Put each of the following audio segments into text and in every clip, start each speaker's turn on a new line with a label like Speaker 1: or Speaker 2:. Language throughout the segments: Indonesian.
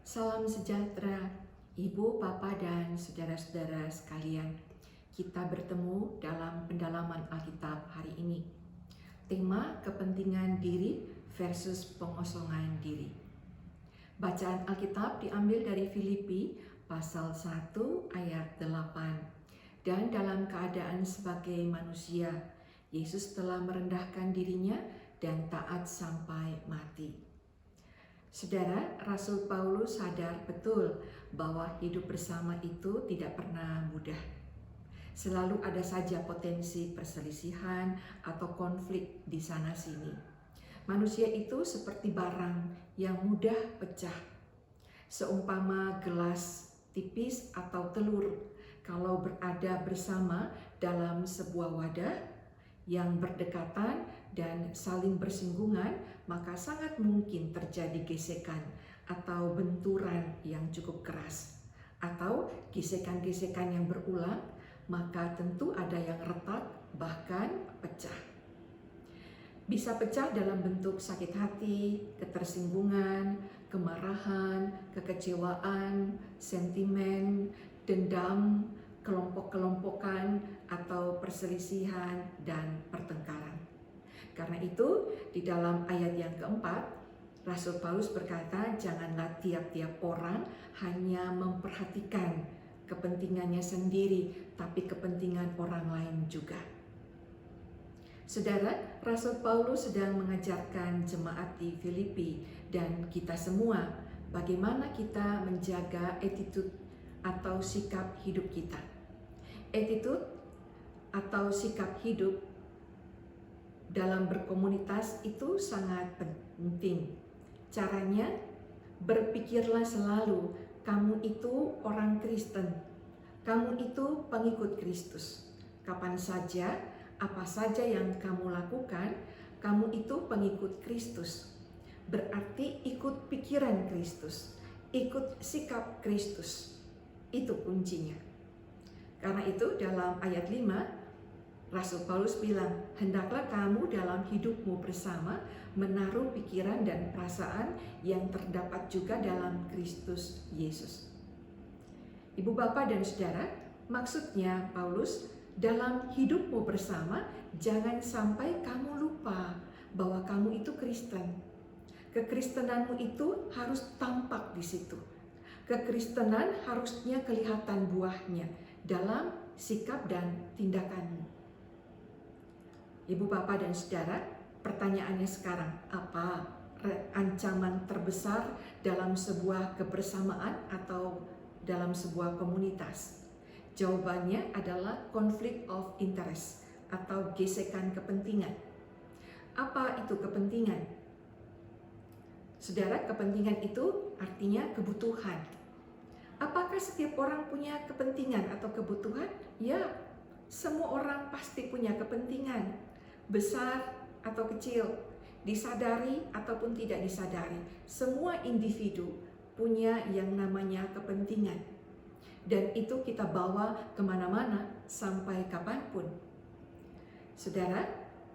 Speaker 1: Salam sejahtera, Ibu, Bapak, dan saudara-saudara sekalian. Kita bertemu dalam pendalaman Alkitab hari ini. Tema kepentingan diri versus pengosongan diri. Bacaan Alkitab diambil dari Filipi pasal 1 ayat 8. Dan dalam keadaan sebagai manusia, Yesus telah merendahkan dirinya dan taat sampai mati. Saudara, Rasul Paulus sadar betul bahwa hidup bersama itu tidak pernah mudah. Selalu ada saja potensi perselisihan atau konflik di sana-sini. Manusia itu seperti barang yang mudah pecah. Seumpama gelas tipis atau telur, kalau berada bersama dalam sebuah wadah yang berdekatan dan saling bersinggungan, maka sangat mungkin terjadi gesekan atau benturan yang cukup keras. Atau gesekan-gesekan yang berulang, maka tentu ada yang retak, bahkan pecah. Bisa pecah dalam bentuk sakit hati, ketersinggungan, kemarahan, kekecewaan, sentimen, dendam, kelompok-kelompokan, atau perselisihan dan pertengkaran. Karena itu, di dalam ayat yang keempat, Rasul Paulus berkata, janganlah tiap-tiap orang hanya memperhatikan kepentingannya sendiri, tapi kepentingan orang lain juga. Saudara, Rasul Paulus sedang mengajarkan jemaat di Filipi dan kita semua bagaimana kita menjaga attitude atau sikap hidup kita. Attitude atau sikap hidup dalam berkomunitas itu sangat penting. Caranya, berpikirlah selalu kamu itu orang Kristen, kamu itu pengikut Kristus. Kapan saja, apa saja yang kamu lakukan, kamu itu pengikut Kristus. Berarti ikut pikiran Kristus, ikut sikap Kristus. Itu kuncinya. Karena itu dalam ayat 5, Rasul Paulus bilang, hendaklah kamu dalam hidupmu bersama menaruh pikiran dan perasaan yang terdapat juga dalam Kristus Yesus. Ibu, Bapak, dan saudara, maksudnya Paulus, dalam hidupmu bersama, jangan sampai kamu lupa bahwa kamu itu Kristen. Kekristenanmu itu harus tampak di situ. Kekristenan harusnya kelihatan buahnya dalam sikap dan tindakanmu. Ibu, Bapak, dan saudara, pertanyaannya sekarang, apa ancaman terbesar dalam sebuah kebersamaan atau dalam sebuah komunitas? Jawabannya adalah conflict of interest atau gesekan kepentingan. Apa itu kepentingan? Saudara, kepentingan itu artinya kebutuhan. Apakah setiap orang punya kepentingan atau kebutuhan? Ya, semua orang pasti punya kepentingan, besar atau kecil, disadari ataupun tidak disadari. Semua individu punya yang namanya kepentingan. Dan itu kita bawa kemana-mana sampai kapanpun. Saudara,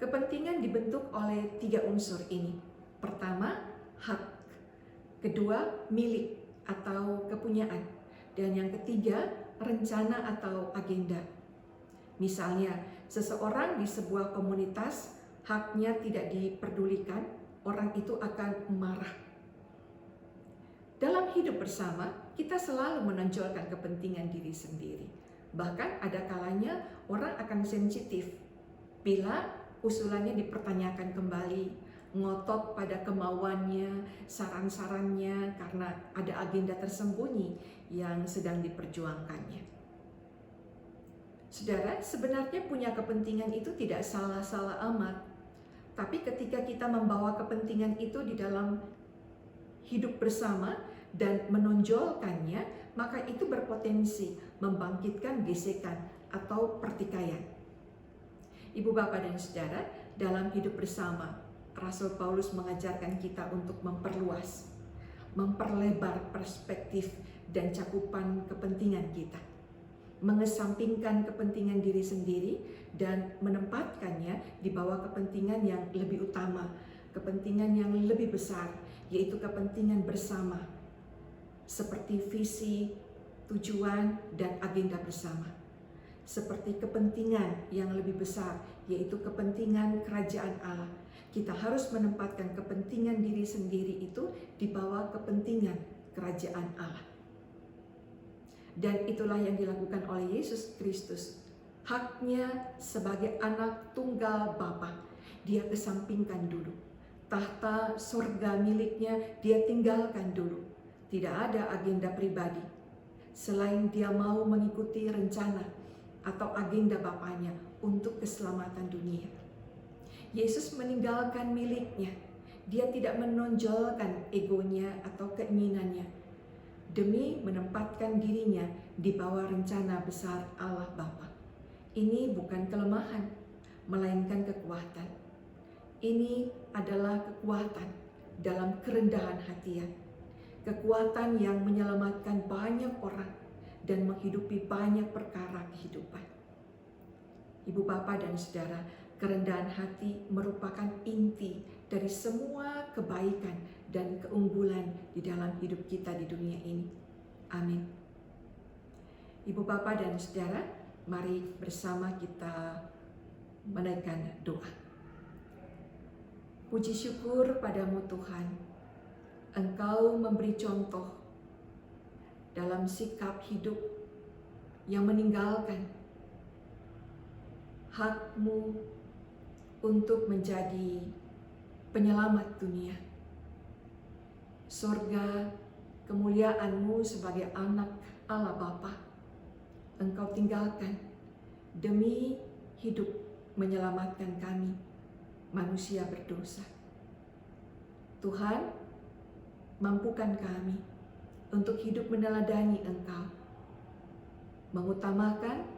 Speaker 1: kepentingan dibentuk oleh 3 unsur ini. Pertama, hak. Kedua, milik atau kepunyaan. Dan yang ketiga, rencana atau agenda. Misalnya, seseorang di sebuah komunitas haknya tidak diperdulikan, orang itu akan marah. Dalam hidup bersama, kita selalu menonjolkan kepentingan diri sendiri. Bahkan ada kalanya orang akan sensitif bila usulannya dipertanyakan kembali, ngotot pada kemauannya, saran-sarannya karena ada agenda tersembunyi yang sedang diperjuangkannya. Saudara, sebenarnya punya kepentingan itu tidak salah-salah amat. Tapi ketika kita membawa kepentingan itu di dalam hidup bersama dan menonjolkannya, maka itu berpotensi membangkitkan gesekan atau pertikaian. Ibu, Bapak, dan saudara, dalam hidup bersama, Rasul Paulus mengajarkan kita untuk memperluas, memperlebar perspektif dan cakupan kepentingan kita. Mengesampingkan kepentingan diri sendiri dan menempatkannya di bawah kepentingan yang lebih utama, kepentingan yang lebih besar, yaitu kepentingan bersama. seperti visi, tujuan, dan agenda bersama. Seperti kepentingan yang lebih besar, yaitu kepentingan kerajaan Allah. Kita harus menempatkan kepentingan diri sendiri itu di bawah kepentingan kerajaan Allah. Dan itulah yang dilakukan oleh Yesus Kristus. Haknya sebagai anak tunggal Bapa, dia kesampingkan dulu. Tahta surga miliknya dia tinggalkan dulu. Tidak ada agenda pribadi. Selain dia mau mengikuti rencana atau agenda Bapaknya untuk keselamatan dunia. Yesus meninggalkan miliknya. Dia tidak menonjolkan egonya atau keinginannya demi menempatkan dirinya di bawah rencana besar Allah Bapa. Ini bukan kelemahan, melainkan kekuatan. Ini adalah kekuatan dalam kerendahan hati. Kekuatan yang menyelamatkan banyak orang dan menghidupi banyak perkara kehidupan. Ibu, Bapak, dan Saudara, kerendahan hati merupakan inti dari semua kebaikan dan keunggulan di dalam hidup kita di dunia ini. Amin. Ibu, Bapak, dan Saudara, mari bersama kita menaikkan doa. Puji syukur padamu Tuhan, Engkau memberi contoh dalam sikap hidup yang meninggalkan hak-Mu untuk menjadi penyelamat dunia. Surga, kemuliaan-Mu sebagai anak Allah Bapa, Engkau tinggalkan demi hidup menyelamatkan kami, manusia berdosa. Tuhan, mampukan kami untuk hidup meneladani Engkau, mengutamakan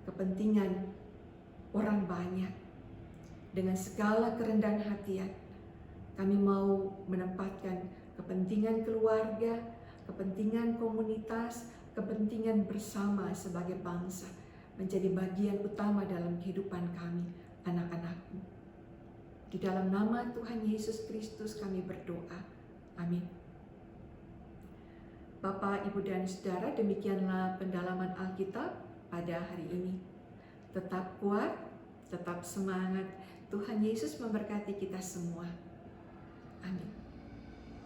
Speaker 1: kepentingan orang banyak. Dengan segala kerendahan hati, kami mau menempatkan kepentingan keluarga, kepentingan komunitas, kepentingan bersama sebagai bangsa menjadi bagian utama dalam kehidupan kami, anak-anak-Mu. Di dalam nama Tuhan Yesus Kristus kami berdoa. Amin. Bapak, Ibu, dan Saudara, demikianlah pendalaman Alkitab pada hari ini. Tetap kuat, tetap semangat. Tuhan Yesus memberkati kita semua. Amin.